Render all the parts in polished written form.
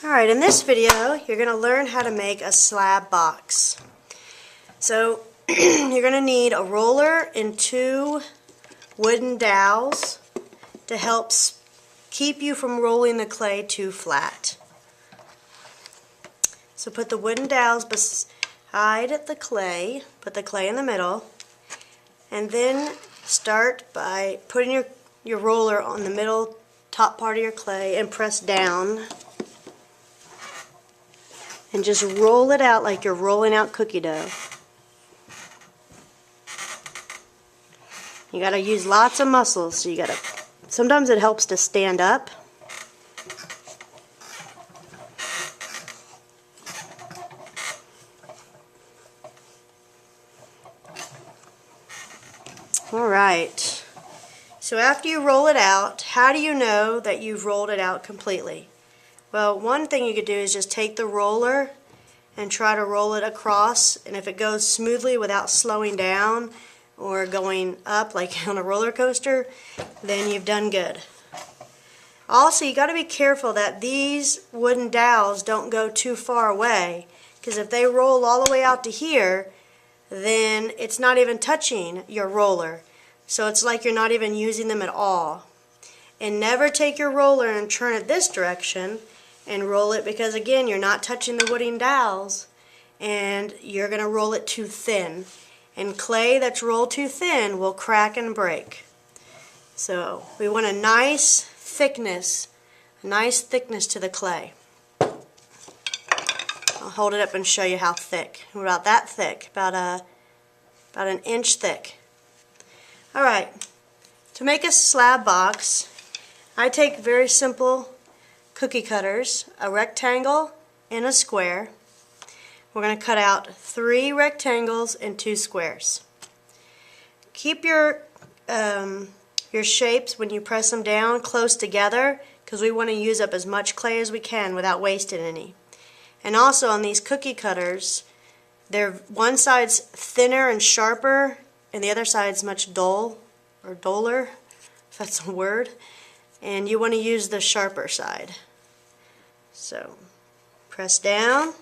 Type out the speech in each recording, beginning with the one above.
Alright, in this video you're going to learn how to make a slab box. So you're going to need a roller and two wooden dowels to help keep you from rolling the clay too flat. So put the wooden dowels beside the clay, put the clay in the middle, and then start by putting your roller on the middle top part of your clay and press down. And just roll it out like you're rolling out cookie dough. You gotta use lots of muscles, so you gotta, sometimes it helps to stand up. Alright, so after you roll it out, how do you know that you've rolled it out completely? Well, one thing you could do is just take the roller and try to roll it across, and if it goes smoothly without slowing down or going up like on a roller coaster, then you've done good. Also, you got to be careful that these wooden dowels don't go too far away, because if they roll all the way out to here, then it's not even touching your roller. So it's like you're not even using them at all. And never take your roller and turn it this direction and roll it, because again, you're not touching the wooden dowels and you're going to roll it too thin. And clay that's rolled too thin will crack and break. So we want a nice thickness to the clay. I'll hold it up and show you how thick. We're about that thick, about an inch thick. Alright, to make a slab box, I take very simple cookie cutters, a rectangle and a square. We're going to cut out 3 rectangles and 2 squares. Keep your shapes, when you press them down, close together, because we want to use up as much clay as we can without wasting any. And also on these cookie cutters, one side's thinner and sharper and the other side's much duller, if that's a word. And you want to use the sharper side. So press down.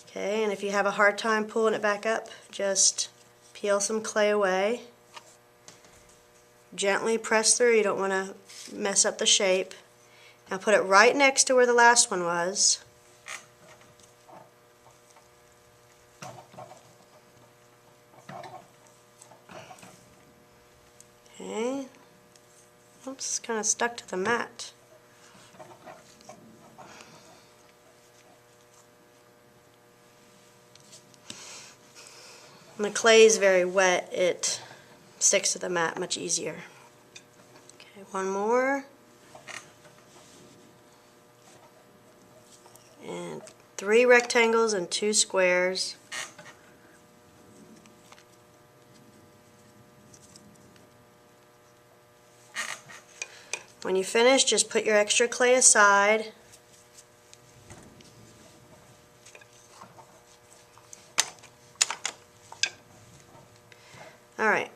Okay, and if you have a hard time pulling it back up, just peel some clay away. Gently press through, you don't want to mess up the shape. Now put it right next to where the last one was. Okay. Oops, it's kind of stuck to the mat. When the clay is very wet, it sticks to the mat much easier. Okay, one more. And 3 rectangles and 2 squares. When you finish, just put your extra clay aside. Alright,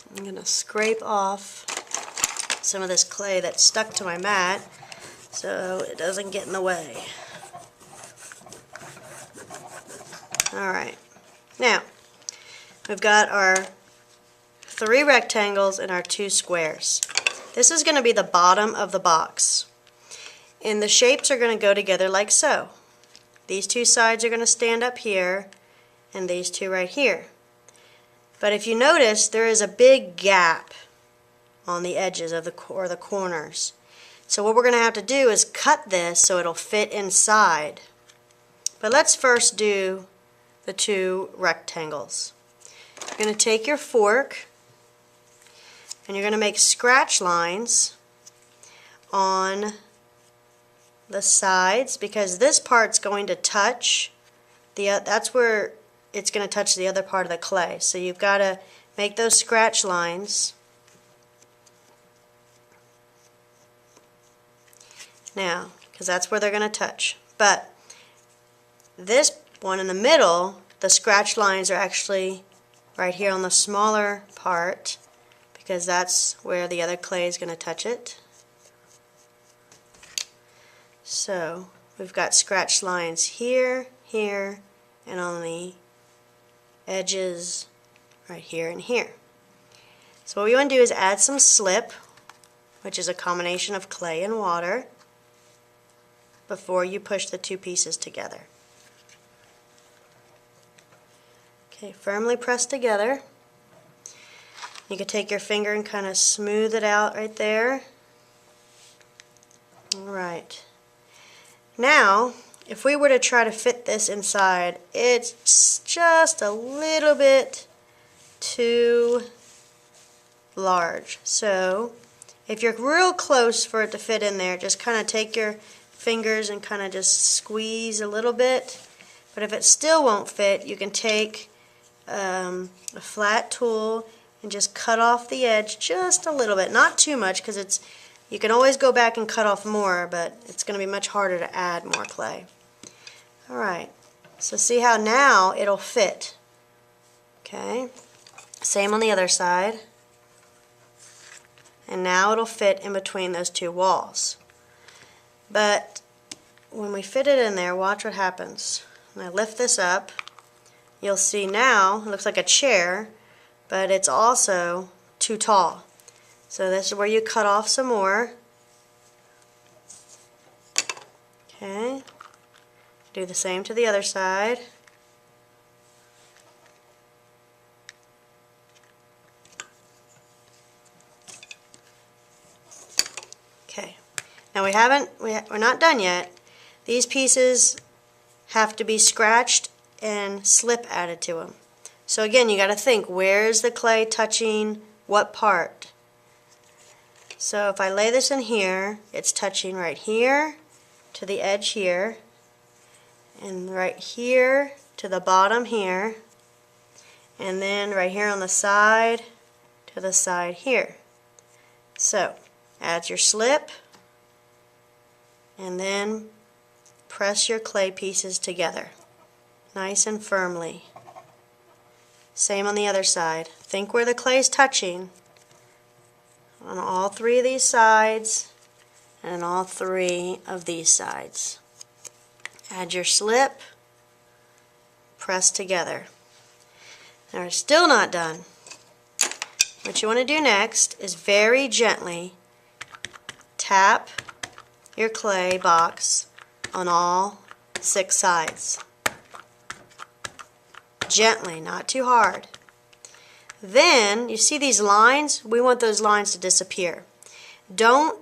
I'm going to scrape off some of this clay that's stuck to my mat so it doesn't get in the way. Alright, now we've got our 3 rectangles and our 2 squares. This is going to be the bottom of the box. And the shapes are going to go together like so. These 2 sides are going to stand up here, and these 2 right here. But if you notice, there is a big gap on the edges of the corners. So what we're going to have to do is cut this so it'll fit inside. But let's first do the 2 rectangles. You're going to take your fork and you're going to make scratch lines on the sides, because this part's going to touch that's where it's going to touch the other part of the clay. So you've got to make those scratch lines. Now, because that's where they're going to touch. But this one in the middle, the scratch lines are actually right here on the smaller part, because that's where the other clay is going to touch it. So we've got scratch lines here, here, and on the edges right here and here. So what we want to do is add some slip, which is a combination of clay and water, before you push the two pieces together. Okay, firmly press together. You can take your finger and kind of smooth it out right there. Alright. Now, if we were to try to fit this inside, it's just a little bit too large. So, if you're real close for it to fit in there, just kind of take your fingers and kind of just squeeze a little bit. But if it still won't fit, you can take a flat tool and just cut off the edge just a little bit. Not too much, because you can always go back and cut off more, but it's going to be much harder to add more clay. Alright, so see how now it'll fit. Okay, same on the other side. And now it'll fit in between those two walls. But when we fit it in there, watch what happens. When I lift this up, you'll see now it looks like a chair, but it's also too tall. So this is where you cut off some more. Okay. Do the same to the other side. Okay. Now we're not done yet. These pieces have to be scratched and slip added to them. So again, you got to think, where's the clay touching what part? So if I lay this in here, it's touching right here to the edge here, and right here to the bottom here, and then right here on the side to the side here. So add your slip, and then press your clay pieces together nice and firmly. Same on the other side. Think where the clay is touching on all three of these sides and all three of these sides. Add your slip, press together. Now we're still not done. What you want to do next is very gently tap your clay box on all 6 sides. Gently, not too hard. Then, you see these lines? We want those lines to disappear. Don't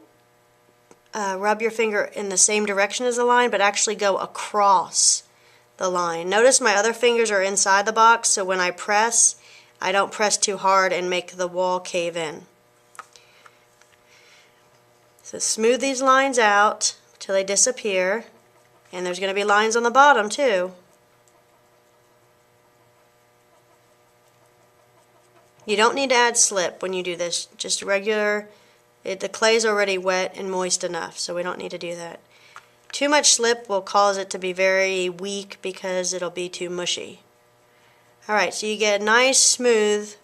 rub your finger in the same direction as the line, but actually go across the line. Notice my other fingers are inside the box, so when I press, I don't press too hard and make the wall cave in. So smooth these lines out till they disappear, and there's going to be lines on the bottom too. You don't need to add slip when you do this, just regular. The clay is already wet and moist enough, so we don't need to do that. Too much slip will cause it to be very weak because it'll be too mushy. Alright, so you get nice smooth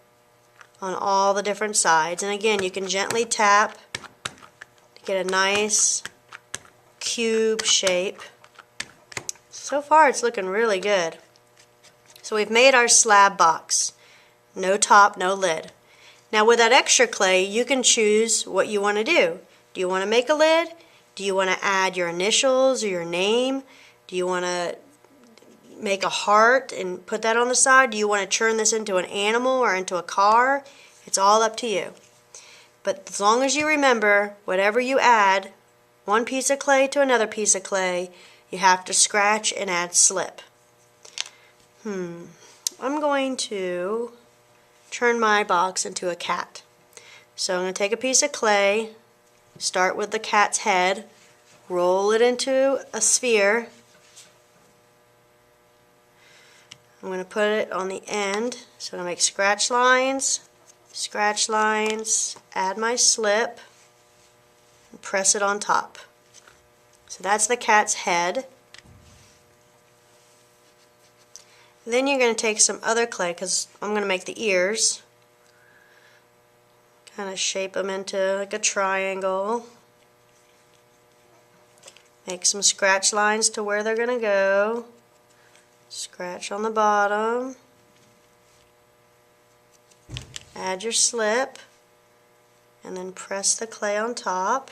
on all the different sides, and again you can gently tap to get a nice cube shape. So far it's looking really good. So we've made our slab box. No top, no lid. Now with that extra clay, you can choose what you want to do. Do you want to make a lid? Do you want to add your initials or your name? Do you want to make a heart and put that on the side? Do you want to turn this into an animal or into a car? It's all up to you. But as long as you remember, whatever you add, one piece of clay to another piece of clay, you have to scratch and add slip. I'm going to turn my box into a cat. So I'm going to take a piece of clay, start with the cat's head, roll it into a sphere. I'm going to put it on the end, so I'm going to make scratch lines, add my slip, and press it on top. So that's the cat's head. Then you're going to take some other clay, because I'm going to make the ears. Kind of shape them into like a triangle. Make some scratch lines to where they're going to go. Scratch on the bottom. Add your slip. And then press the clay on top.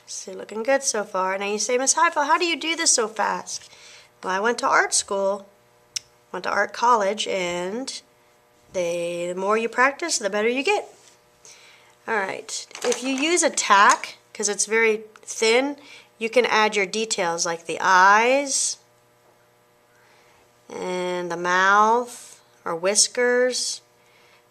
See, looking good so far. Now you say, Miss Heifel, how do you do this so fast? Well, I went to art school, went to art college, and the more you practice, the better you get. Alright, if you use a tack, because it's very thin, you can add your details like the eyes and the mouth or whiskers.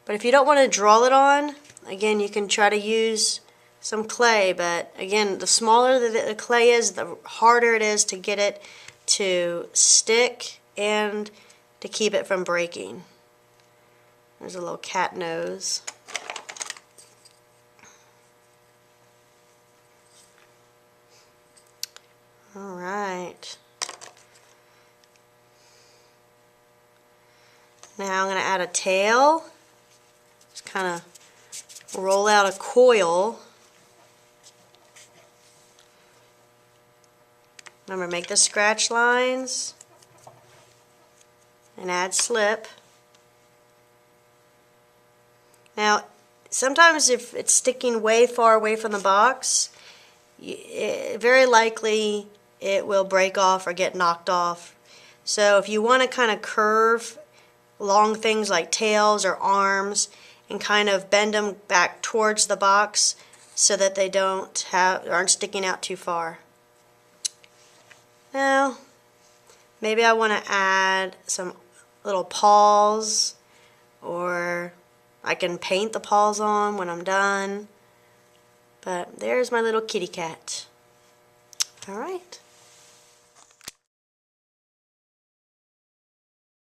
But if you don't want to draw it on, again, you can try to use some clay, but again, the smaller the clay is, the harder it is to get it to stick and to keep it from breaking. There's a little cat nose. Alright. Now I'm going to add a tail. Just kind of roll out a coil. Remember, make the scratch lines and add slip. Now, sometimes if it's sticking way far away from the box, very likely it will break off or get knocked off. So if you want to kind of curve long things like tails or arms and kind of bend them back towards the box so that they aren't sticking out too far. Now, maybe I want to add some little paws, or I can paint the paws on when I'm done. But there's my little kitty cat. Alright.